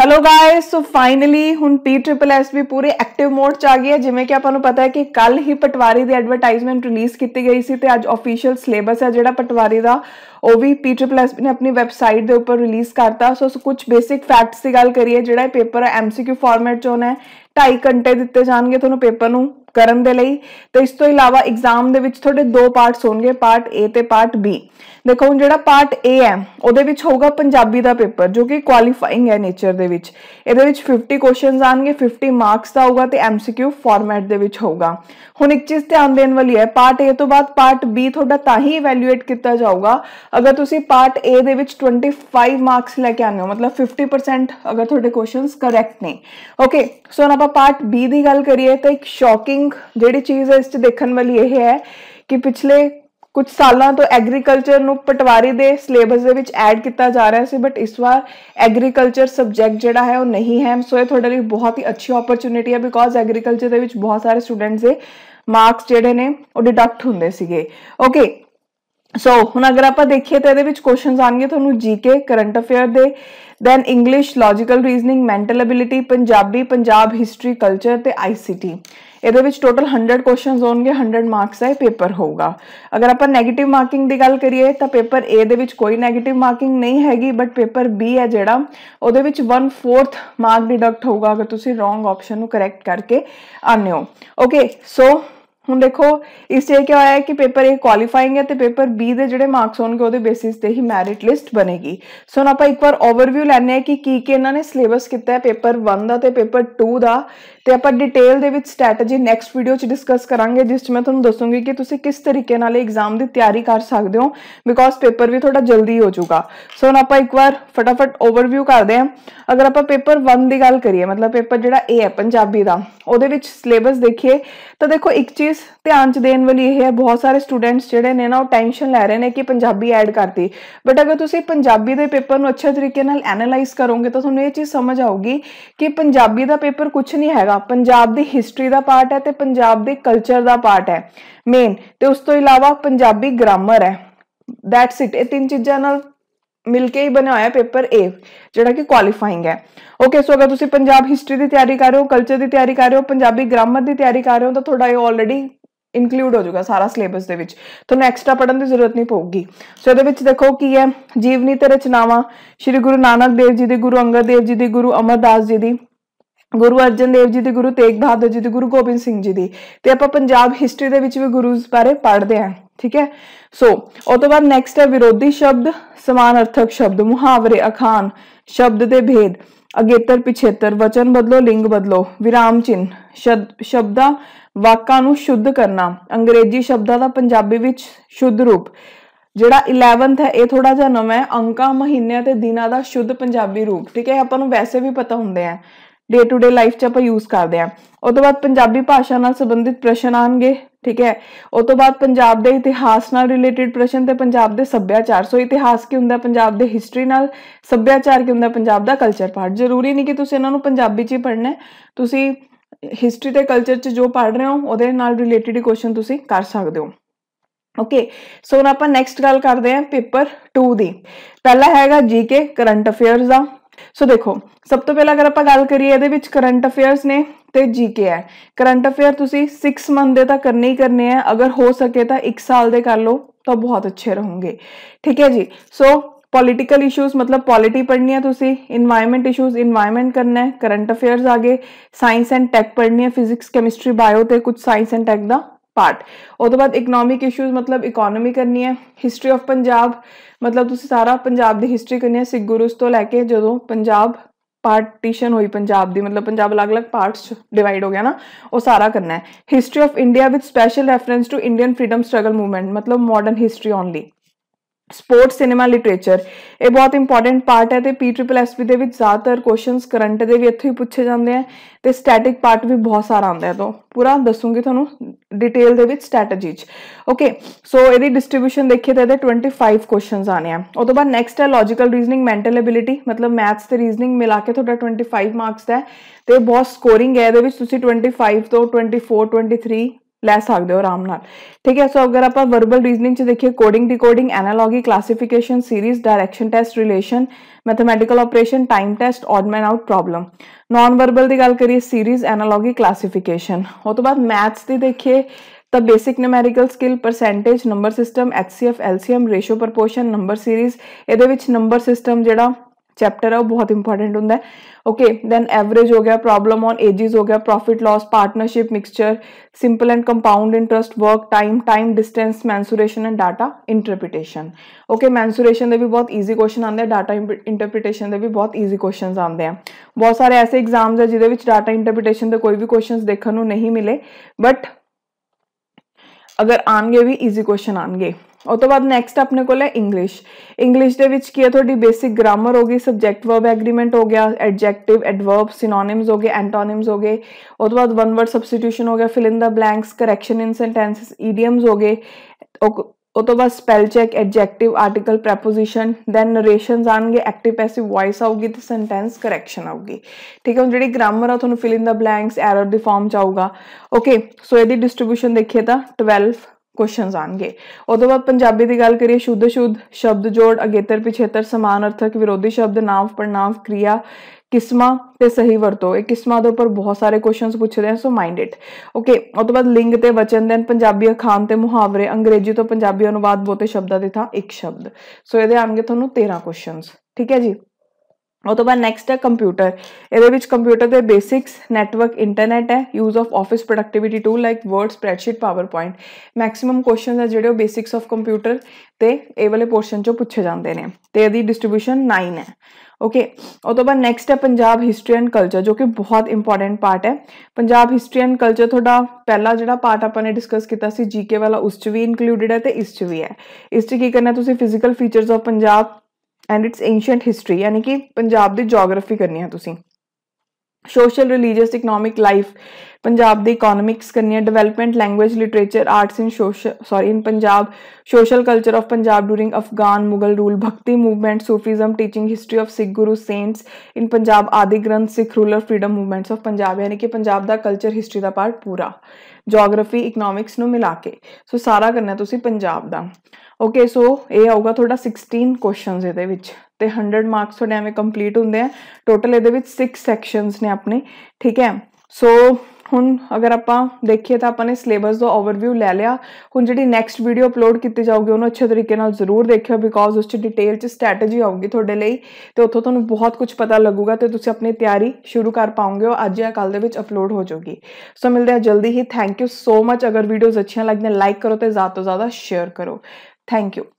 Hello guys, so finally हुण PSSB भी पूरे एक्टिव मोड च आ गई है। जिवें कि आपां नूं पता है कि कल ही पटवारी दी एडवरटाइजमेंट रिलीज की गई सी ते अज ऑफिशियल सिलेबस है जिहड़ा पटवारी दा ਉਹ भी PSSB ने अपनी वैबसाइट के उपर रिलीज करता। सो कुछ बेसिक फैक्ट्स की गल करिए। जिहड़ा पेपर है MCQ फॉर्मेट च होना है, 2.5 घंटे दिते जाणगे तुहानूं पेपर नूं करन दे लई। ते इस तो इलावा एग्जाम दे विच तुहाडे दो पार्ट्स होणगे, पार्ट ए ते पार्ट बी। देखो हुण जिहड़ा पार्ट ए है ਉਹਦੇ ਵਿੱਚ ਹੋਊਗਾ ਪੰਜਾਬੀ ਦਾ पेपर जो कि क्वालीफाइंग है नेचर ਦੇ ਵਿੱਚ। ਇਹਦੇ ਵਿੱਚ 50 क्वेश्चंस ਆਣਗੇ, 50 ਮਾਰਕਸ ਦਾ ਹੋਊਗਾ ਤੇ MCQ ਫਾਰਮੈਟ ਦੇ ਵਿੱਚ ਹੋਊਗਾ। ਹੁਣ ਇੱਕ ਚੀਜ਼ ਧਿਆਨ ਦੇਣ ਵਾਲੀ ਹੈ, ਪਾर्ट ए ਤੋਂ ਬਾਅਦ ਪਾर्ट बी ਤੁਹਾਡਾ ਤਾਂ ਹੀ ਇਵੈਲੂਏਟ ਕੀਤਾ ਜਾਊਗਾ ਅਗਰ ਤੁਸੀਂ ਪਾर्ट ए ਦੇ ਵਿੱਚ 25 ਮਾਰਕਸ ਲੈ ਕੇ ਆਉਂਦੇ ਹੋ, मतलब 50% अगर ਤੁਹਾਡੇ क्वेश्चंस ਕਰੈਕਟ ਨੇ। ओके, सो ਹੁਣ ਆਪਾਂ पार्ट बी ਦੀ ਗੱਲ ਕਰੀਏ ਤਾਂ ਇੱਕ ਸ਼ੌਕਿੰਗ ਜਿਹੜੀ ਚੀਜ਼ ਹੈ ਇਸ 'ਚ ਦੇਖਣ ਵਾਲੀ ਇਹ ਹੈ ਕਿ ਪਿਛਲੇ कुछ सालों तो एग्रीकल्चर नूं पटवारी दे सिलेबस दे विच ऐड किया जा रहा है, बट इस बार एग्रीकल्चर सबजैक्ट जिहड़ा है वो नहीं है। सो ये तुहाडे लई बहुत ही अच्छी अपॉर्चुनिटी है, बिकॉज एग्रीकल्चर दे विच बहुत सारे स्टूडेंट्स दे मार्क्स जिहड़े ने वो डिडक्ट हुंदे सीगे। ओके, सो हुण अगर आपां देखिए तो इहदे विच क्वेश्चंस आउणगे तुहानूं जीके, करंट अफेयर दे, then English, logical reasoning, mental ability, Punjabi, Punjab history, culture ते ICT। ਇਹਦੇ ਵਿੱਚ ਟੋਟਲ 100 ਕੁਐਸਚਨਸ ਹੋਣਗੇ, 100 ਮਾਰਕਸ ਦਾ ਇਹ ਪੇਪਰ ਹੋਊਗਾ। ਅਗਰ ਆਪਾਂ 네ਗੇਟਿਵ ਮਾਰਕਿੰਗ ਦੀ ਗੱਲ ਕਰੀਏ ਤਾਂ ਪੇਪਰ A ਦੇ ਵਿੱਚ ਕੋਈ 네ਗੇਟਿਵ ਮਾਰਕਿੰਗ ਨਹੀਂ ਹੈਗੀ, ਬਟ ਪੇਪਰ B ਹੈ ਜਿਹੜਾ ਉਹਦੇ ਵਿੱਚ 1/4 ਮਾਰਕ ਡਿਡਕਟ ਹੋਊਗਾ ਅਗਰ ਤੁਸੀਂ ਰੋਂਗ ਆਪਸ਼ਨ ਨੂੰ ਕਰੈਕਟ ਕਰਕੇ ਆਉਂਦੇ ਹੋ। ਓਕੇ, ਸੋ ਹੁਣ ਦੇਖੋ ਇਸ 'ਚ क्या होया है कि पेपर A क्वालीफाइंग है तो पेपर B ਦੇ ਜਿਹੜੇ ਮਾਰਕਸ ਹੋਣਗੇ ਉਹਦੇ ਬੇਸਿਸ ਤੇ ਹੀ ਮੈਰਿਟ ਲਿਸਟ ਬਣੇਗੀ। ਸੋ ਹੁਣ ਆਪਾਂ ਇੱਕ ਵਾਰ ਓਵਰਵਿਊ ਲੈਣੇ ਆ ਕਿ ਕੀ ਇਹਨਾਂ ਨੇ ਸਿਲੇਬਸ ਕੀਤਾ ਹੈ पेपर 1 ਦਾ ਤੇ पेपर 2 ਦਾ, ਤੇ ਆਪਾਂ ਡਿਟੇਲ ਦੇ ਵਿੱਚ ਸਟ੍ਰੈਟਜੀ ਨੈਕਸਟ ਵੀਡੀਓ 'ਚ ਡਿਸਕਸ ਕਰਾਂਗੇ ਜਿਸ 'ਚ ਮੈਂ ਤੁਹਾਨੂੰ ਦੱਸੂਗੀ ਕਿ ਤੁਸੀਂ ਕਿਸ ਤਰੀਕੇ ਨਾਲ ਐਗਜ਼ਾਮ ਦੀ ਤਿਆਰੀ ਕਰ ਸਕਦੇ ਹੋ, ਬਿਕੋਜ਼ ਪੇਪਰ ਵੀ ਤੁਹਾਡਾ ਜਲਦੀ ਹੋ ਜਾਊਗਾ। ਸੋ ਹੁਣ ਆਪਾਂ ਇੱਕ ਵਾਰ ਫਟਾਫਟ ਓਵਰਵਿਊ ਕਰਦੇ ਹਾਂ। ਅਗਰ ਆਪਾਂ पेपर 1 ਦੀ ਗੱਲ ਕਰੀਏ, मतलब पेपर ਜਿਹੜਾ A ਹੈ ਪੰਜਾਬੀ ਦਾ, ਉਹਦੇ ਵਿੱਚ ਸਿਲੇਬਸ ਦੇਖੀਏ ਤਾਂ ਦੇਖੋ ਇੱਕ ਚੀਜ਼ ध्यान च देने वाली यह है, बहुत सारे स्टूडेंट्स जिहड़े ने ना टेंशन लै रहे हैं कि पंजाबी ऐड करती, बट अगर तुसी पंजाबी दे पेपर नूं अच्छे तरीके नाल एनालाइज करोगे तो तुहानूं ये चीज़ समझ आऊगी कि पंजाबी दा पेपर कुछ नहीं हैगा। पंजाब दी हिस्टरी दा पार्ट है ते पंजाब दे कल्चर दा पार्ट है मेन, ते उस तो इलावा पंजाबी ग्रामर है। That's it. ये तीन चीज़ां नाल मिलके ही बनया होया पेपर A जिहड़ा कि क्वालीफाइंग है। ओके, सो अगर तुसी पंजाब हिस्टरी की तैयारी कर रहे हो, कल्चर की तैयारी कर रहे हो, पंजाबी ग्रामर की तैयारी कर रहे हो, तो थोड़ा ये ऑलरेडी इंक्लूड हो जाएगा सारा सिलेबस दे विच, तुहानूं एक्स्ट्रा पढ़न की जरूरत नहीं पऊगी। सो इहदे विच देखो की है, जीवनी ते रचनावां श्री गुरु नानक देव जी दी, गुरु अंगद देव जी दी, गुरु अमरदास जी दी, गुरु अर्जन देव जी दी, गुरु तेग बहादुर जी दी, गुरु गोबिंद सिंह जी दी। ते आपां पंजाब हिस्टरी दे विच भी गुरुज बारे पढ़ते हैं, ठीक है। सो उस तो बाद नैक्सट है विरोधी शब्द, समान अर्थक शब्द, मुहावरे, अखान, शब्द दे भेद, अगेतर पिछेतर, वचन बदलो, लिंग बदलो, विराम चिन्ह, शब्दां वाकां नूं शुद्ध करना, अंग्रेजी शब्दां दा पंजाबी विच शुद्ध रूप। जिहड़ा 11th है ये थोड़ा जिहा नवां है, अंकां, महीनों ते दिनां दा शुद्ध पंजाबी रूप, ठीक है। आपां नूं वैसे भी पता हुंदे हैं, डे टू डे लाइफ च आपां यूज करदे हैं। उस तो बाद पंजाबी भाषा नाल संबंधित प्रश्न आउणगे, ठीक है। उस तो बाद पंजाब दे इतिहास नाल रिलेटेड प्रश्न ते पंजाब दे सभ्याचार। सो इतिहास की हुंदा पंजाब दे हिस्टरी नाल, सभ्याचार की हुंदा पंजाब दा कल्चर पार्ट। जरूरी नहीं कि तुसीं इन्हां नूं पंजाबी च ही पढ़ना है, तुसीं हिस्टरी ते कल्चर च जो पढ़ रहे हो ਉਹਦੇ ਨਾਲ रिलेटेड ही क्वेश्चन ਤੁਸੀਂ कर सकते हो। ओके, सो ਹੁਣ ਆਪਾਂ ਨੈਕਸਟ ਗੱਲ ਕਰਦੇ ਹਾਂ पेपर 2 ਦੀ। ਪਹਿਲਾ ਹੈਗਾ जीके, करंट अफेयर्स ਦਾ। सो देखो सब तो पहला अगर ਆਪਾਂ ਗੱਲ ਕਰੀਏ ਇਹਦੇ ਵਿੱਚ करंट अफेयर्स ने ਤੇ जीके है। करंट अफेयर ਤੁਸੀਂ 6 मंथ ਦੇ ਤਾਂ करने ही करने हैं, अगर हो सके तो 1 साल ਦੇ कर लो तो बहुत अच्छे रहोगे, ठीक है जी। सो पॉलिटिकल इशूज मतलब पॉलिटी पढ़नी है तुसी, इन्वायरमेंट इशूज इन्वायरमेंट करना है, करंट अफेयर्स आगे, साइंस एंड टैक पढ़नी है, फिजिक्स केमिस्ट्री बायो ते कुछ साइंस एंड टैक दा पार्ट। उस तो बाद इकनॉमिक इशूज मतलब इकोनॉमी करनी है, हिस्ट्री ऑफ पंजाब मतलब तुसी सारा पंजाब दी हिस्ट्री करनी है, सिख गुरुज तो लैके जदों पंजाब पार्टीशन हुई पंजाब दी, मतलब पंजाब अलग अलग पार्ट्स डिवाइड हो गया ना, वो सारा करना है। History of India with special reference to Indian freedom struggle movement मतलब modern history only. Sports, cinema, literature ये बहुत इंपॉर्टेंट पार्ट है, तो PSSB ਦੇ ਵਿੱਚ ज़्यादातर क्वेश्चंस करंट ਦੇ ਵੀ ਇੱਥੋਂ ਹੀ ਪੁੱਛੇ ਜਾਂਦੇ ਆ, ਤੇ स्टैटिक पार्ट भी बहुत सारा आंदा है, तो पूरा दसूंगी ਤੁਹਾਨੂੰ डिटेल ਦੇ ਵਿੱਚ स्ट्रैटेजी च। ओके, सो ਇਹਦੀ डिस्ट्रीब्यूशन देखिए तो ਇਹਦੇ 25 क्वेश्चंस आने हैं। ਉਸ ਤੋਂ ਬਾਅਦ ਨੈਕਸਟ है लॉजिकल रीजनिंग, मैंटल एबिलिटी मतलब मैथ्स ਤੇ रीजनिंग मिला के ਤੁਹਾਡਾ 25 मार्क्स ਦਾ है, ਤੇ ਬਹੁਤ ਸਕੋਰਿੰग है ਇਹਦੇ ਵਿੱਚ। ਤੁਸੀਂ 25 ਤੋਂ 24, 23 लै सकते हो आराम नाल, ठीक है। सो अगर आप वर्बल रीजनिंग च देखिए coding decoding analogy classification series direction test relation mathematical operation time test odd man out problem. Non verbal की गल करिए सीरीज एनालॉगी क्लासिफिकेशन। उस तो बाद मैथ्स की देखिए तो basic numerical skill percentage number system HCF LCM ratio proportion number series ये नंबर सिस्टम जो चैप्टर है वो बहुत इंपॉर्टेंट होंगे। ओके दैन एवरेज हो गया, प्रॉब्लम ऑन एजिज हो गया, profit loss partnership mixture simple and compound interest work time time distance mensuration and data interpretation. Okay mensuration के भी बहुत ईजी क्वेश्चन आते हैं, डाटा इंटरप्रिटेशन के भी बहुत ईजी क्वेश्चन आते हैं। बहुत सारे ऐसे एग्जाम्स है जिहदे विच डाटा इंटरप्रिटेशन के कोई भी क्वेश्चन देखने को नहीं मिले, बट अगर आएंगे भी ईजी क्वेश्चन आएंगे। उस तो बाद नैक्सट अपने को इंग्लिश। इंग्लिश के विच की है थोड़ी बेसिक ग्रामर होगी, सब्जैक्ट वर्ब एग्रीमेंट हो गया, एडजैक्टिव एडवर्ब सिनोनिम्स हो गए, एंटोनिम्स हो गए। उस तो बाद वन वर्ड सब्सटीट्यूशन हो गया, fill in the blanks correction in sentences idioms हो गए। उस तो बाद spell check adjective article preposition then narrations आएंगे, एक्टिव पैसिव वॉइस आऊगी तो सेंटेंस करैक्शन आऊगी, ठीक है। जी ग्रामर आ थोड़ा fill in the blanks error the form च आऊगा। ओके सो यदि डिस्ट्रीब्यूशन देखिए तो 12 क्वेश्चन आएंगे। उस तो बाद पंजाबी की गल करिए शुद्ध शुद्ध शब्द जोड़ अगेतर पिछेतर समान अर्थक विरोधी शब्द नाव पड़नाव क्रिया किस्मा ते सही वरतो। एक किस्मा के उपर बहुत सारे क्वेश्चन पूछते हैं, सो माइंड इट। ओके उस तो बाद लिंग ते वचन दैन पंजाबी अखान ते मुहावरे अंग्रेजी तो पंजाबी अनुवाद बहुते शब्दों के था एक शब्द। सो ये आएंगे थोड़ा 13 क्वेश्चन, ठीक है जी। उस तो बाद नैक्सट है कंप्यूटर। ये कंप्यूटर के बेसिक्स नैटवर्क इंटरनेट है, use of office productivity tool like word spreadsheet power point. Maximum question है जो बेसिक्स ऑफ कंप्यूटर ते ए वाले पोर्शन चो पूछे जाते हैं, तो यदि डिस्ट्रीब्यूशन 9 है। ओके उस तो बाद नैक्सट है पंजाब हिस्टरी एंड कल्चर जो कि बहुत इंपॉर्टेंट पार्ट है। पंजाब हिस्टरी एंड कल्चर थोड़ा पहला जो पार्ट अपने डिस्कस किया GK वाला उस भी इंक्लूडिड है तो इस भी है। इस की करना तुसी physical features of Punjab and its ancient history यानी कि पंजाब की जोग्राफी करनी है तुसी। Social religious economic life Punjab दी इकोनॉमिक्स करनी है। Development language literature arts in Punjab social culture of Punjab during Afghan Mughal rule Bhakti movement Sufism teaching history of Sikh Guru saints in Punjab Adi Granth Sikh rural freedom movements of Punjab यानी कि पंजाब का कल्चर हिस्ट्री का पार्ट पूरा जोग्राफी इकनॉमिक्स नूं मिला के। सो सारा करना तुसी पंजाब दा। ओके सो ये आऊगा थोड़ा 16 क्वेश्चन ये 100 मार्क्स थोड़े एवं कंप्लीट होंगे हैं। टोटल ये 6 सैक्शनस ने अपने, ठीक है। सो हुण अगर आप देखिए तो आपने सिलेबस का ओवरव्यू ले लिया। हुण जी नैक्सट वीडियो अपलोड की जाऊगी उन्होंने अच्छे तरीके जरूर देखियो बिकॉज उस डिटेल च स्ट्रैटेजी आऊगी थोड़े लिए, तो उत्थों तुहानूं बहुत कुछ पता लगूगा तो तुसीं अपनी तैयारी शुरू कर पाओगे और अज या कल दे अपलोड हो जाऊगी। सो मिलते हैं जल्दी ही। Thank you so much. अगर वीडियोज़ अच्छी लगदियां लाइक करो तो ज़्यादा शेयर करो। Thank you.